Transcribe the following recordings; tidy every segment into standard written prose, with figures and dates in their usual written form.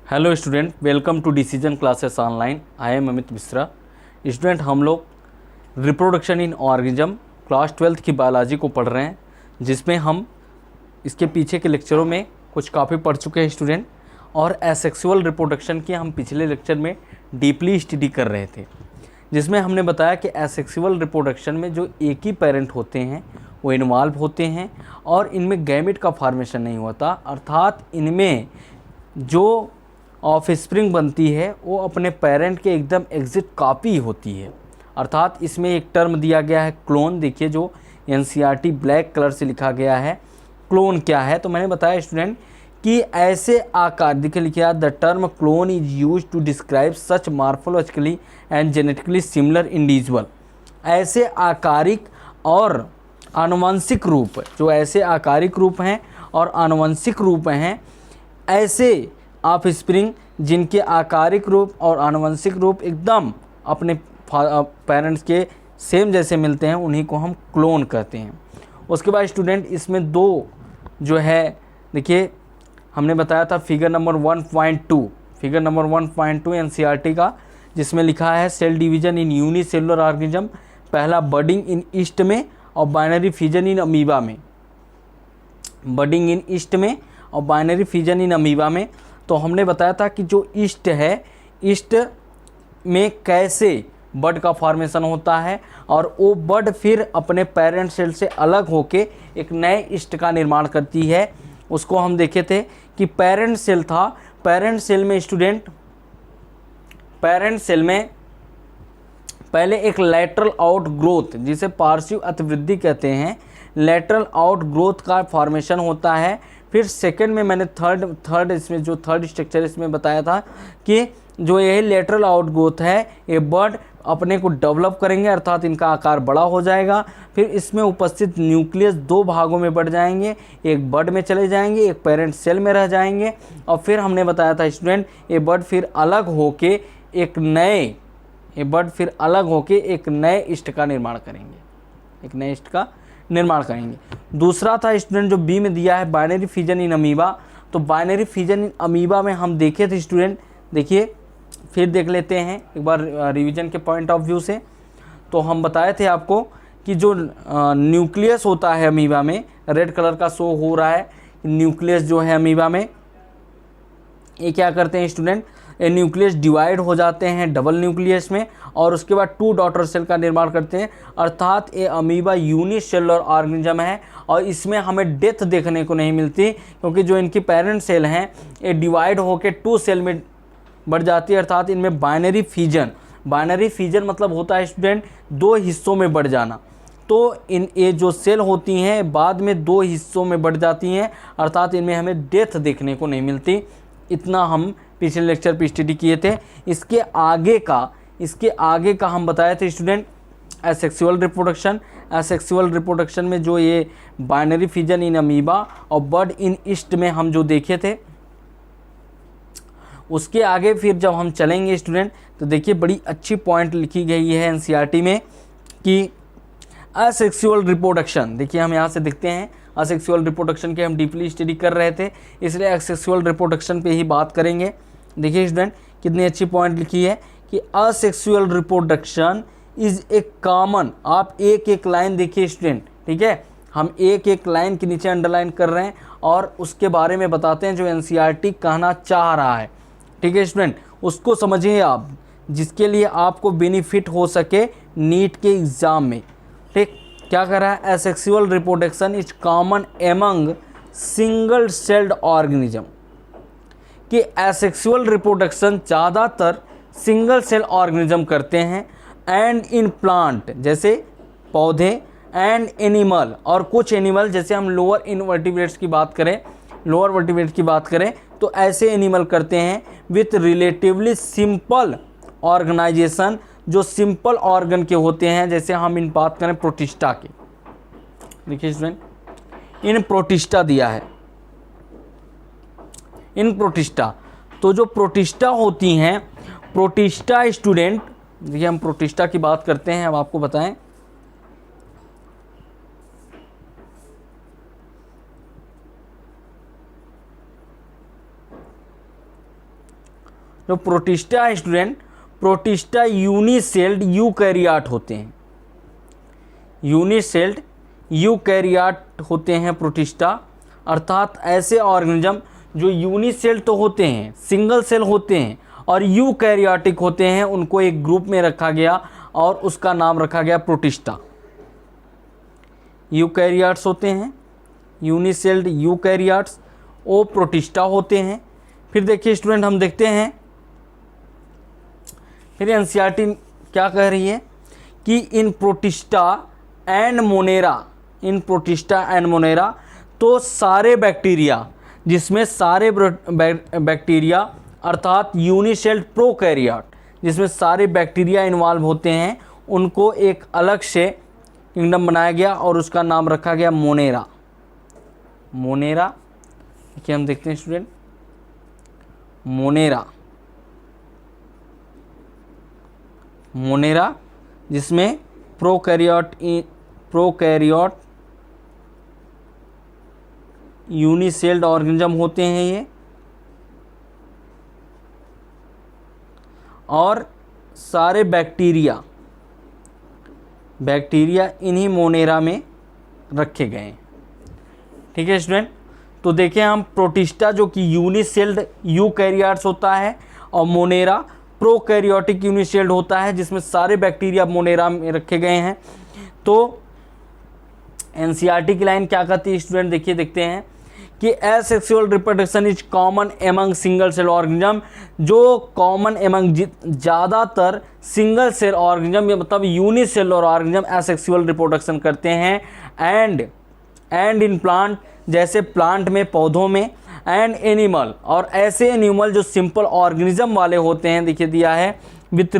Hello student, welcome to decision classes online. I am Amit Mishra. Student, हम लोग reproduction in organism class 12th की biology को पढ़ रहे हैं, जिसमें हम इसके पीछे के लेक्चरों में कुछ काफ़ी पढ़ चुके हैं स्टूडेंट। और एसेक्सुअल रिप्रोडक्शन की हम पिछले लेक्चर में डीपली स्टडी कर रहे थे, जिसमें हमने बताया कि एसेक्सुअल रिप्रोडक्शन में जो एक ही पेरेंट होते हैं वो इन्वॉल्व होते हैं और इनमें गैमेट का फॉर्मेशन नहीं होता, अर्थात इनमें जो ऑफ स्प्रिंग बनती है वो अपने पेरेंट के एकदम एग्जिट कॉपी होती है। अर्थात इसमें एक टर्म दिया गया है क्लोन। देखिए, जो एनसीईआरटी ब्लैक कलर से लिखा गया है, क्लोन क्या है। तो मैंने बताया स्टूडेंट कि ऐसे आकार, देखिए लिखा the term clone is use to describe such morphologically and genetically similar individual. ऐसे आकारिक और आनुवंशिक रूप, जो ऐसे आकारिक रूप हैं और आनुवंशिक रूप हैं, ऐसे ऑफ स्प्रिंग जिनके आकारिक रूप और आनुवंशिक रूप एकदम अपने पेरेंट्स के सेम जैसे मिलते हैं, उन्हीं को हम क्लोन कहते हैं। उसके बाद स्टूडेंट इसमें दो जो है, देखिए हमने बताया था figure number 1.2, figure number 1.2 NCERT का, जिसमें लिखा है cell division in unicellular organism, पहला बडिंग इन ईस्ट में और बाइनरी फिजन इन अमीबा में। बडिंग इन ईस्ट में और बाइनरी फिजन इन अमीबा में। तो हमने बताया था कि जो ईस्ट है, ईस्ट में कैसे बड का फॉर्मेशन होता है और वो बड फिर अपने पेरेंट सेल से अलग होके एक नए ईस्ट का निर्माण करती है। उसको हम देखे थे कि पेरेंट सेल था, पेरेंट सेल में स्टूडेंट, पेरेंट सेल में पहले एक लेटरल आउट ग्रोथ, जिसे पार्श्व अतिवृद्धि कहते हैं, लेटरल आउट ग्रोथ का फॉर्मेशन होता है। फिर सेकंड में मैंने थर्ड इसमें जो थर्ड स्ट्रक्चर इसमें बताया था कि जो ये लेटरल आउट ग्रोथ है, ये बर्ड अपने को डेवलप करेंगे, अर्थात इनका आकार बड़ा हो जाएगा। फिर इसमें उपस्थित न्यूक्लियस दो भागों में बढ़ जाएंगे, एक बर्ड में चले जाएंगे, एक पेरेंट सेल में रह जाएंगे। और फिर हमने बताया था स्टूडेंट, ये बर्ड फिर अलग होके एक नए ईस्ट का निर्माण करेंगे, एक नए ईस्ट का निर्माण करेंगे। दूसरा था स्टूडेंट जो बी में दिया है बाइनरी फिजन इन अमीबा। तो बाइनरी फिजन इन अमीबा में हम देखे थे स्टूडेंट, देखिए फिर देख लेते हैं एक बार रिवीजन के पॉइंट ऑफ व्यू से। तो हम बताए थे आपको कि जो न्यूक्लियस होता है अमीबा में, रेड कलर का शो हो रहा है, न्यूक्लियस जो है अमीबा में, ये क्या करते हैं स्टूडेंट, ये न्यूक्लियस डिवाइड हो जाते हैं डबल न्यूक्लियस में और उसके बाद 2 डॉटर सेल का निर्माण करते हैं। अर्थात ये अमीबा यूनिसेलुलर ऑर्गेनिज्म है और इसमें हमें डेथ देखने को नहीं मिलती, क्योंकि जो इनकी पेरेंट सेल हैं ये डिवाइड होकर 2 सेल में बढ़ जाती है। अर्थात इनमें बाइनरी फिजन मतलब होता है स्टूडेंट 2 हिस्सों में बढ़ जाना। तो ये जो सेल होती हैं बाद में 2 हिस्सों में बढ़ जाती हैं, अर्थात इनमें हमें डेथ देखने को नहीं मिलती। इतना हम पिछले लेक्चर पे स्टडी किए थे। इसके आगे का हम बताए थे स्टूडेंट एसेक्सुअल रिप्रोडक्शन में जो ये बाइनरी फिजन इन अमीबा और बर्ड इन ईस्ट में हम जो देखे थे, उसके आगे फिर जब हम चलेंगे स्टूडेंट तो देखिए बड़ी अच्छी पॉइंट लिखी गई है एनसीईआरटी में कि असेक्सुअल रिप्रोडक्शन। देखिए हम यहाँ से देखते हैं असेक्सुअल रिप्रोडक्शन के हम डीपली स्टडी कर रहे थे, इसलिए असेक्सुअल रिप्रोडक्शन पे ही बात करेंगे। देखिए स्टूडेंट कितनी अच्छी पॉइंट लिखी है कि asexual reproduction is a common. आप एक लाइन देखिए स्टूडेंट, ठीक है, हम एक लाइन के नीचे अंडरलाइन कर रहे हैं और उसके बारे में बताते हैं जो एनसीईआरटी कहना चाह रहा है। ठीक है स्टूडेंट, उसको समझिए आप, जिसके लिए आपको बेनिफिट हो सके नीट के एग्ज़ाम में। ठीक, क्या कर रहा है, asexual reproduction is common among single celled organism, कि एसेक्सुअल रिप्रोडक्शन ज़्यादातर सिंगल सेल ऑर्गेनिज्म करते हैं। एंड इन प्लांट, जैसे पौधे, एंड एनिमल, और कुछ एनिमल, जैसे हम लोअर इनवर्टिब्रेट्स की बात करें, तो ऐसे एनिमल करते हैं विथ रिलेटिवली सिंपल ऑर्गेनाइजेशन, जो सिंपल ऑर्गन के होते हैं। जैसे हम इन बात करें प्रोटिस्टा की, देखिए स्टूडेंट इन प्रोटिस्टा दिया है, इन प्रोटिस्टा। तो जो प्रोटिस्टा होती हैं, प्रोटिस्टा स्टूडेंट, देखिए हम प्रोटिस्टा की बात करते हैं, अब आपको बताएं जो प्रोटिस्टा है स्टूडेंट, प्रोटिस्टा यूनिसेल्ड यूकैरियोट होते हैं, यूनिसेल्ड यूकैरियोट होते हैं प्रोटिस्टा, अर्थात ऐसे ऑर्गेनिज्म जो यूनिसेल तो होते हैं, सिंगल सेल होते हैं और यूकैरियोटिक होते हैं, उनको एक ग्रुप में रखा गया और उसका नाम रखा गया प्रोटिस्टा। यूकैरियोट्स होते हैं, यूनिसेल्ड यूकैरियोट्स, वो प्रोटिस्टा होते हैं। फिर देखिए स्टूडेंट, हम देखते हैं फिर एनसीईआरटी क्या कह रही है कि in Protista and Monera, in Protista and Monera, तो सारे बैक्टीरिया, जिसमें सारे बैक्टीरिया अर्थात यूनिसेल्ड प्रोकैरियोट, जिसमें सारे बैक्टीरिया इन्वॉल्व होते हैं, उनको एक अलग से किंगडम बनाया गया और उसका नाम रखा गया मोनेरा। मोनेरा देखिए, हम देखते हैं स्टूडेंट, मोनेरा, मोनेरा जिसमें प्रोकैरियोट यूनिसेल्ड ऑर्गेनिज्म होते हैं ये, और सारे बैक्टीरिया इन्हीं मोनेरा में रखे गए हैं। ठीक है स्टूडेंट, तो देखें हम प्रोटिस्टा जो कि यूनिसेल्ड यूकैरियोट्स होता है और मोनेरा प्रोकैरियोटिक यूनिसेल्ड होता है, जिसमें सारे बैक्टीरिया मोनेरा में रखे गए हैं। तो एनसीईआरटी की लाइन क्या कहती है स्टूडेंट, देखिए देखते हैं कि asexual reproduction is common among single cell organism, जो कॉमन एमंग ज़्यादातर सिंगल सेल ऑर्गेनिज्म मतलब यूनिसेलुलर ऑर्गेनिज्म एसेक्सुअल रिप्रोडक्शन करते हैं। एंड इन प्लांट, जैसे प्लांट में, पौधों में, एंड एनिमल, और ऐसे एनिमल जो सिंपल ऑर्गेनिज्म वाले होते हैं, देखिए दिया है विथ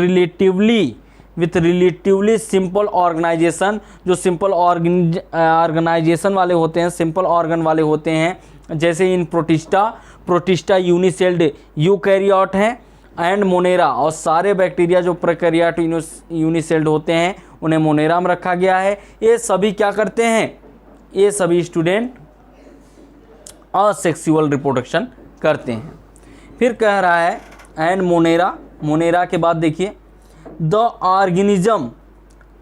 रिलेटिवली सिंपल ऑर्गेनाइजेशन, जो सिंपल ऑर्गेनाइजेशन वाले होते हैं, सिंपल ऑर्गन वाले होते हैं, जैसे इन प्रोटिस्टा यूनिसेल्ड यूकैरियोट हैं, एंड मोनेरा, और सारे बैक्टीरिया जो प्रोकैरियोट यूनिसेल्ड होते हैं उन्हें मोनेरा में रखा गया है। ये सभी क्या करते हैं, ये सभी स्टूडेंट असेक्सुअल रिप्रोडक्शन करते हैं। फिर कह रहा है एंड मोनेरा के बाद देखिए, the organism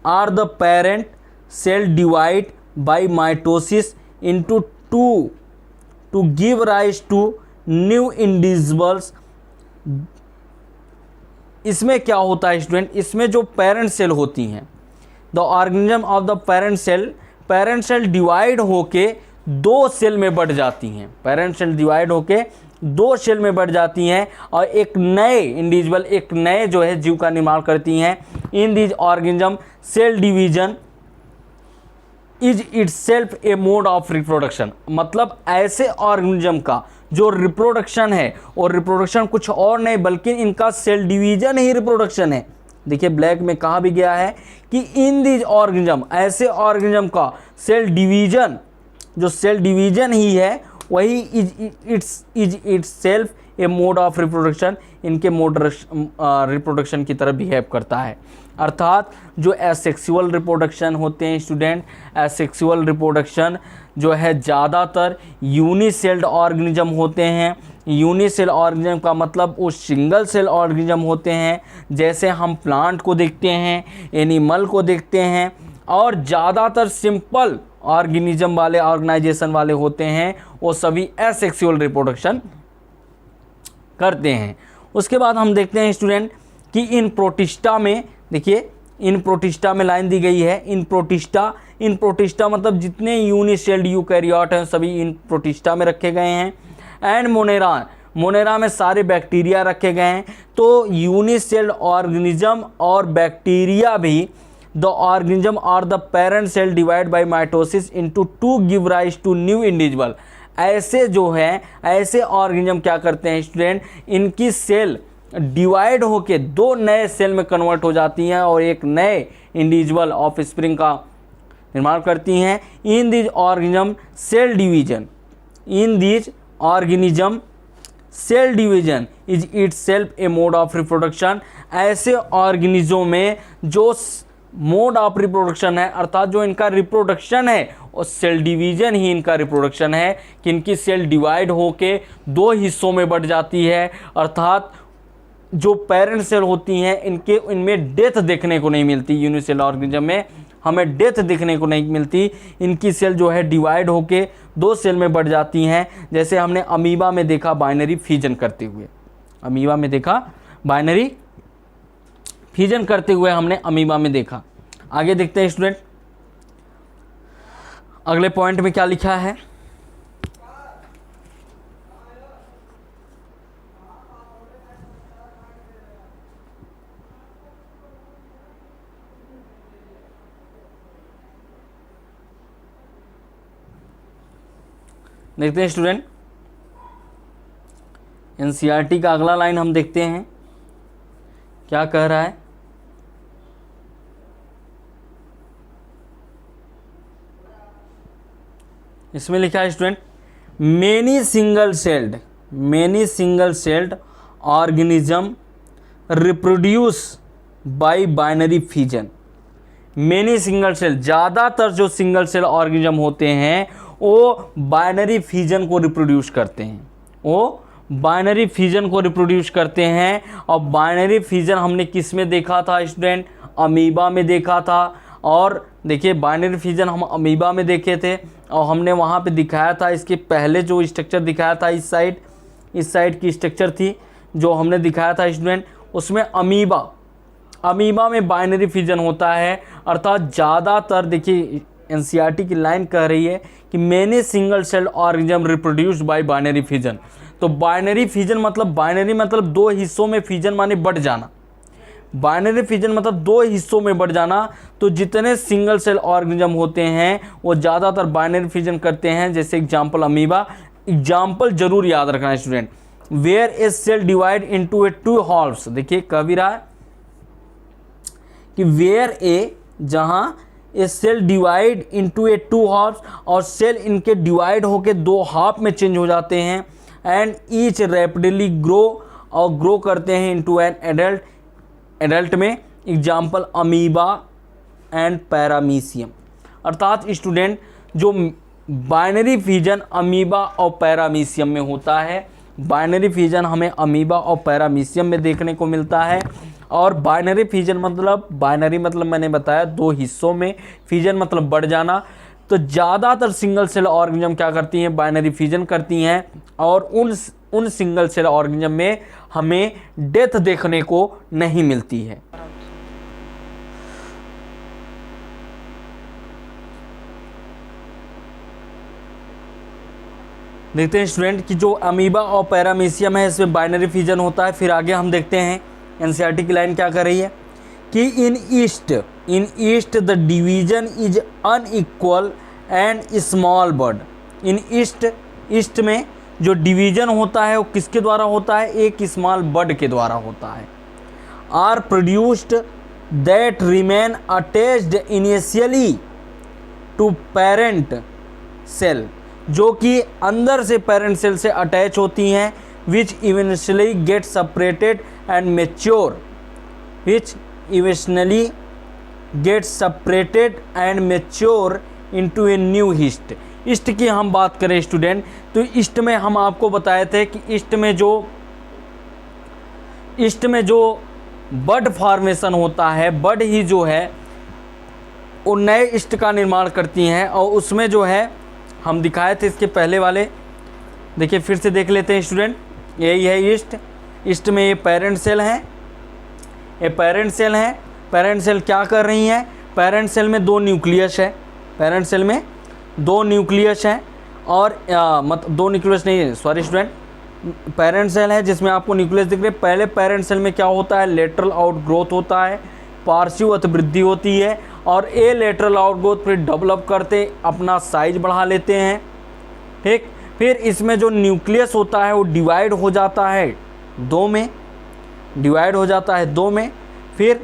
are the parent cell divide by mitosis into two to give rise to new individuals. इसमें क्या होता है स्टूडेंट, इसमें जो पेरेंट सेल होती हैं, the organism of the parent cell divide होके दो सेल में बढ़ जाती हैं, पेरेंट सेल डिवाइड होके दो सेल में बढ़ जाती हैं और एक नए इंडिविजुअल, एक नए जो है जीव का निर्माण करती हैं। In this organism cell division is itself a mode of reproduction, मतलब ऐसे ऑर्गेनिज्म का जो रिप्रोडक्शन है, और रिप्रोडक्शन कुछ और नहीं बल्कि इनका सेल डिवीजन ही रिप्रोडक्शन है। देखिए ब्लैक में कहा भी गया है कि इन दिस ऑर्गेनिज्म, ऐसे ऑर्गेनिज्म का सेल डिवीजन, जो सेल डिवीजन ही है वही is itself a mode of reproduction, इनके मोड रिप्रोडक्शन की तरह बिहेव करता है। अर्थात जो एसेक्सुअल रिप्रोडक्शन होते हैं स्टूडेंट, एसेक्सुअल रिप्रोडक्शन जो है ज़्यादातर यूनिसेल्ड ऑर्गेनिज्म होते हैं। यूनिसेल ऑर्गेनिज्म का मतलब वो सिंगल सेल ऑर्गेनिज्म होते हैं, जैसे हम प्लांट को देखते हैं, एनिमल को देखते हैं, और ज़्यादातर सिंपल ऑर्गेनिज्म वाले, ऑर्गेनाइजेशन वाले होते हैं, वो सभी एसेक्सुअल रिप्रोडक्शन करते हैं। उसके बाद हम देखते हैं स्टूडेंट कि इन प्रोटिस्टा में, देखिए इन प्रोटिस्टा में लाइन दी गई है, इन प्रोटिस्टा मतलब जितने यूनिसेल्ड यूकैरियोट हैं सभी इन प्रोटिस्टा में रखे गए हैं। एंड मोनेरा में सारे बैक्टीरिया रखे गए हैं। तो यूनिसेल्ड ऑर्गेनिज्म और बैक्टीरिया भी, द ऑर्गेनिज्म और the parent cell divide by mitosis into two give rise to new individual. ऐसे जो हैं, ऐसे ऑर्गेनिज्म क्या करते हैं स्टूडेंट, इनकी सेल डिवाइड होके दो नए सेल में कन्वर्ट हो जाती हैं और एक नए इंडिविजुअल ऑफ स्प्रिंग का निर्माण करती हैं। In this organism cell division, in this organism cell division is itself a mode of reproduction. ऐसे ऑर्गेनिज्मों में जो मोड ऑफ रिप्रोडक्शन है, अर्थात जो इनका रिप्रोडक्शन है, और सेल डिवीजन ही इनका रिप्रोडक्शन है कि इनकी सेल डिवाइड होके दो हिस्सों में बढ़ जाती है। अर्थात जो पेरेंट सेल होती हैं इनमें डेथ देखने को नहीं मिलती। यूनिसेलुलर ऑर्गेनिज्म में हमें डेथ देखने को नहीं मिलती। इनकी सेल जो है डिवाइड होके 2 सेल में बढ़ जाती हैं, जैसे हमने अमीबा में देखा बाइनरी फिजन करते हुए। अमीबा में देखा बाइनरी फिजन करते हुए हमने अमीबा में देखा। आगे देखते हैं स्टूडेंट, अगले पॉइंट में क्या लिखा है। देखते हैं स्टूडेंट, एनसीईआरटी का अगला लाइन हम देखते हैं क्या कह रहा है। इसमें लिखा है student, many single celled organism reproduce by binary fission. Many single cell, ज़्यादातर जो सिंगल सेल ऑर्गेनिज्म होते हैं वो बाइनरी फिजन को रिप्रोड्यूस करते हैं, वो बाइनरी फिजन को रिप्रोड्यूस करते हैं। और बाइनरी फिजन हमने किस में देखा था स्टूडेंट? अमीबा में देखा था। और देखिए बाइनरी फिजन हम अमीबा में देखे थे और हमने वहाँ पे दिखाया था, इसके पहले जो स्ट्रक्चर दिखाया था इस साइड की स्ट्रक्चर थी जो हमने दिखाया था स्टूडेंट, उसमें अमीबा में बाइनरी फिजन होता है। अर्थात ज़्यादातर, देखिए एनसीईआरटी की लाइन कह रही है कि many single cell organism reproduced by binary fission. तो बाइनरी फिजन मतलब, बाइनरी मतलब 2 हिस्सों में फिजन माने बढ़ जाना। बाइनरी फिजन मतलब 2 हिस्सों में बढ़ जाना। तो जितने सिंगल सेल ऑर्गेनिज्म होते हैं वो ज़्यादातर बाइनरी फिजन करते हैं। जैसे एग्जाम्पल अमीबा, एग्जाम्पल जरूर याद रखना है student. Where a cell divide into a 2 halfs, देखिए कह भी रहा है कि वेयर ए, जहाँ a cell divide into a 2 halfs, और सेल इनके डिवाइड होके 2 हाफ में चेंज हो जाते हैं। एंड ईच रैपिडली ग्रो करते हैं इनटू एन एडल्ट में। Example amoeba and paramecium. अर्थात स्टूडेंट जो बाइनरी फिजन अमीबा और पैरामीशियम में होता है, बाइनरी फिजन हमें अमीबा और पैरामीशियम में देखने को मिलता है। और बाइनरी फिजन मतलब, बाइनरी मतलब मैंने बताया 2 हिस्सों में, फिजन मतलब बढ़ जाना। तो ज़्यादातर सिंगल सेल ऑर्गेनिज्म क्या करती हैं? बाइनरी फिजन करती हैं। और उन सिंगल सेल ऑर्गेनिज्म में हमें डेथ देखने को नहीं मिलती है। देखते हैं स्टूडेंट कि जो अमीबा और पैरामीशियम है इसमें बाइनरी फिजन होता है। फिर आगे हम देखते हैं एनसीईआरटी की लाइन क्या कर रही है कि in yeast the division is unequal and small bud. In yeast में जो डिवीजन होता है वो किसके द्वारा होता है? एक स्मॉल बर्ड के द्वारा होता है। Are produced that remain attached initially to parent cell, जो कि अंदर से पेरेंट सेल से अटैच होती हैं, which eventually get separated and mature, into a new east. East की हम बात करें स्टूडेंट, तो ईस्ट में हम आपको बताए थे कि ईस्ट में जो बड फॉर्मेशन होता है, बड ही जो है वो नए ईस्ट का निर्माण करती हैं। और उसमें जो है हम दिखाए थे इसके पहले वाले, देखिए फिर से देख लेते हैं स्टूडेंट। यही है ईस्ट में ये पेरेंट सेल हैं, ये पेरेंट सेल हैं। पेरेंट सेल क्या कर रही हैं? पेरेंट सेल में 2 न्यूक्लियस है, पेरेंट सेल में 2 न्यूक्लियस हैं। और मतलब 2 न्यूक्लियस नहीं है, सॉरी स्टूडेंट, पेरेंट सेल है जिसमें आपको न्यूक्लियस दिख रहे। पहले पेरेंट सेल में क्या होता है? लेटरल आउटग्रोथ होता है, पार्श्व अतिवृद्धि होती है। और ए लेटरल आउटग्रोथ फिर डेवलप करते अपना साइज बढ़ा लेते हैं, ठीक। फिर इसमें जो न्यूक्लियस होता है वो डिवाइड हो जाता है 2 में, फिर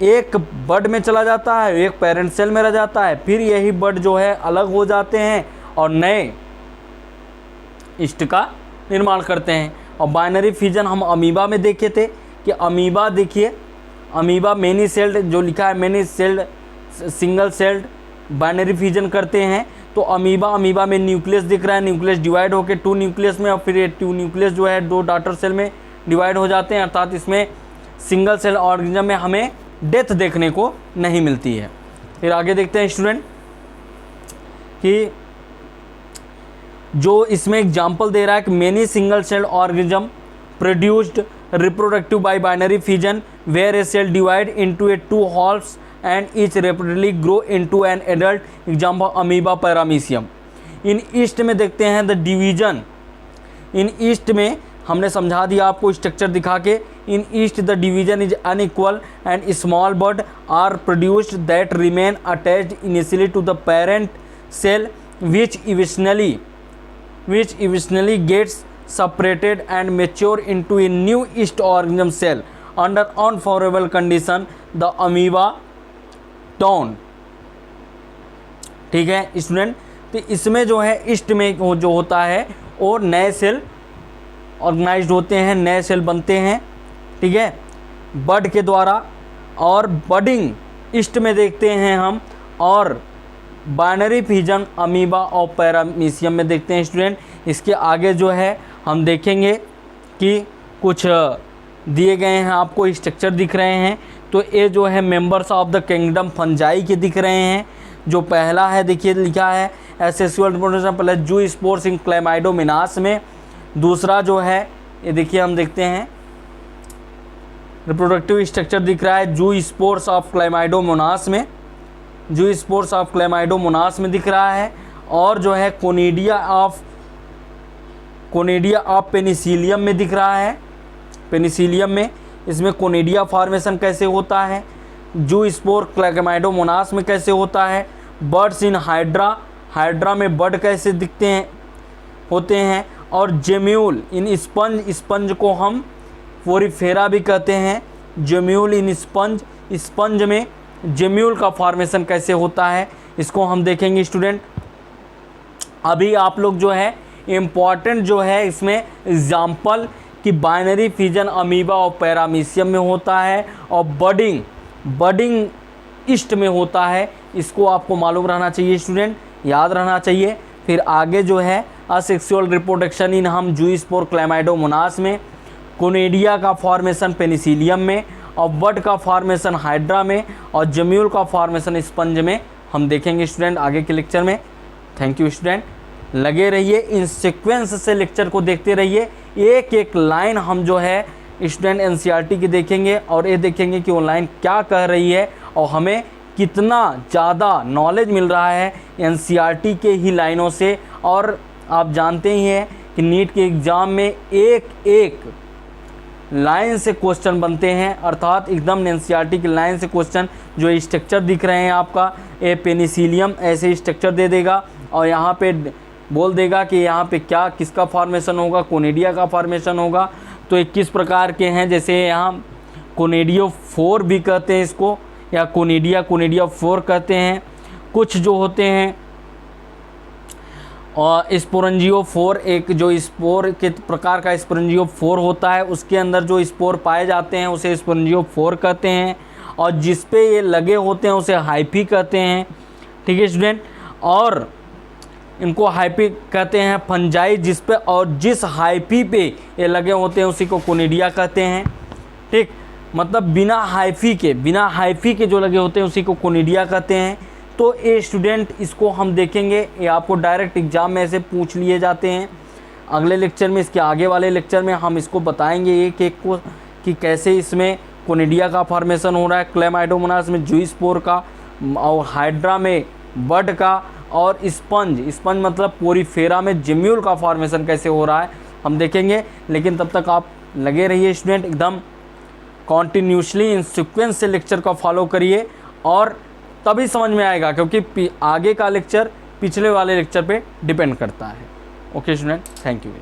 एक बड में चला जाता है, एक पेरेंट सेल में रह जाता है। फिर यही बड जो है अलग हो जाते हैं और नए ईस्ट का निर्माण करते हैं। और बाइनरी फिजन हम अमीबा में देखे थे कि अमीबा, देखिए अमीबा मेनी सेल्ड जो लिखा है, many sailed single celled binary fission करते हैं। तो अमीबा में न्यूक्लियस दिख रहा है, न्यूक्लियस डिवाइड होकर 2 न्यूक्लियस में, और फिर ये 2 न्यूक्लियस जो है 2 डॉटर सेल में डिवाइड हो जाते हैं, अर्थात इसमें सिंगल सेल ऑर्गेनिज्म में हमें डेथ देखने को नहीं मिलती है। फिर आगे देखते हैं स्टूडेंट कि जो इसमें एग्जाम्पल दे रहा है कि many single cell organism produced reproductive by binary fission where a cell divide into a two halves and each rapidly grow into an adult, example amoeba paramecium. इन ईस्ट में देखते हैं द डिवीजन, इन ईस्ट में हमने समझा दिया आपको structure दिखा के, in yeast the division is unequal and small bud are produced that remain attached initially to the parent cell which eventually gets separated and mature into a new yeast organism cell under unfavorable condition, the amoeba town। ठीक है student, तो इसमें जो है east में जो होता है और नए सेल ऑर्गेनाइज्ड होते हैं, नए सेल बनते हैं, ठीक है, बड के द्वारा। और बडिंग ईस्ट में देखते हैं हम, और बाइनरी फिजन अमीबा और पैरामीशियम में देखते हैं स्टूडेंट। इसके आगे जो है हम देखेंगे कि कुछ दिए गए हैं आपको स्ट्रक्चर दिख रहे हैं। तो ये जो है members of the kingdom fungi के दिख रहे हैं। जो पहला है देखिए लिखा है एसेक्सुअल रिप्रोडक्शन प्लस जू स्पोर्स इन क्लेमाइडोमोनास में। दूसरा जो है ये देखिए हम देखते हैं रिप्रोडक्टिव स्ट्रक्चर दिख रहा है जू स्पोर्स ऑफ क्लेमाइडोमोनास में, जू स्पोर्स ऑफ क्लेमाइडोमोनास में दिख रहा है। और जो है कोनिडिया ऑफ पेनिसिलियम में दिख रहा है, पेनिसिलियम में इसमें कोनिडिया फॉर्मेशन कैसे होता है, जू स्पोर क्लेमाइडोमोनास में कैसे होता है, बर्ड्स इन हाइड्रा में बर्ड कैसे दिखते हैं होते हैं, और जेम्यूल इन स्पंज को हम पोरीफेरा भी कहते हैं। जेम्यूल इन स्पंज में जेम्यूल का फॉर्मेशन कैसे होता है इसको हम देखेंगे स्टूडेंट। अभी आप लोग जो है इम्पॉर्टेंट जो है इसमें एग्जाम्पल कि बाइनरी फिजन अमीबा और पैरामीशियम में होता है और बडिंग ईस्ट में होता है, इसको आपको मालूम रहना चाहिए स्टूडेंट, याद रहना चाहिए। फिर आगे जो है असेक्सुअल रिप्रोडक्शन इन हम जू स्पोर क्लेमाइडोमोनास में, कोनिडिया का फॉर्मेशन पेनिसिलियम में, और बड का फॉर्मेशन हाइड्रा में, और जम्यूल का फॉर्मेशन स्पंज में हम देखेंगे स्टूडेंट आगे के लेक्चर में। थैंक यू स्टूडेंट, लगे रहिए इन सीक्वेंस से लेक्चर को देखते रहिए। एक एक लाइन हम जो है स्टूडेंट एनसीईआरटी की देखेंगे और ये देखेंगे कि वो लाइन क्या कह रही है और हमें कितना ज़्यादा नॉलेज मिल रहा है एनसीईआरटी के ही लाइनों से। और आप जानते ही हैं कि नीट के एग्ज़ाम में एक एक लाइन से क्वेश्चन बनते हैं, अर्थात एकदम एनसीईआरटी की लाइन से क्वेश्चन। जो स्ट्रक्चर दिख रहे हैं आपका, ए पेनिसिलियम ऐसे स्ट्रक्चर दे देगा और यहाँ पे बोल देगा कि यहाँ पे क्या किसका फॉर्मेशन होगा, कोनिडिया का फॉर्मेशन होगा। तो 21 प्रकार के हैं, जैसे यहाँ कोनिडियो 4 भी कहते हैं इसको, या कोनिडिया 4 कहते हैं। कुछ जो होते हैं और स्पोरेंजियो 4 एक जो स्पोर के प्रकार का स्पोरेंजियो 4 होता है, उसके अंदर जो स्पोर पाए जाते हैं उसे स्पोरेंजियो 4 कहते हैं। और जिस पे ये लगे होते हैं उसे हाइफी कहते हैं। ठीक है स्टूडेंट, और इनको हाइफी कहते हैं फंजाई जिस पे, और जिस हाइफी पे ये लगे होते हैं उसी को कोनिडिया कहते हैं। ठीक, मतलब बिना हाइफी के जो लगे होते हैं उसी को कोनिडिया कहते हैं। तो ये स्टूडेंट इसको हम देखेंगे, ये आपको डायरेक्ट एग्जाम में ऐसे पूछ लिए जाते हैं। अगले लेक्चर में, इसके आगे वाले लेक्चर में हम इसको बताएंगे एक एक को कि कैसे इसमें कोनिडिया का फॉर्मेशन हो रहा है, क्लेमाइडोमोनास में जू स्पोर का, और हाइड्रा में बड का, और स्पंज मतलब पोरीफेरा में जेम्यूल का फॉर्मेशन कैसे हो रहा है हम देखेंगे। लेकिन तब तक आप लगे रहिए स्टूडेंट, एकदम कॉन्टिन्यूसली इन सीक्वेंस से लेक्चर को फॉलो करिए और तभी समझ में आएगा, क्योंकि आगे का लेक्चर पिछले वाले लेक्चर पे डिपेंड करता है। Okay student, thank you.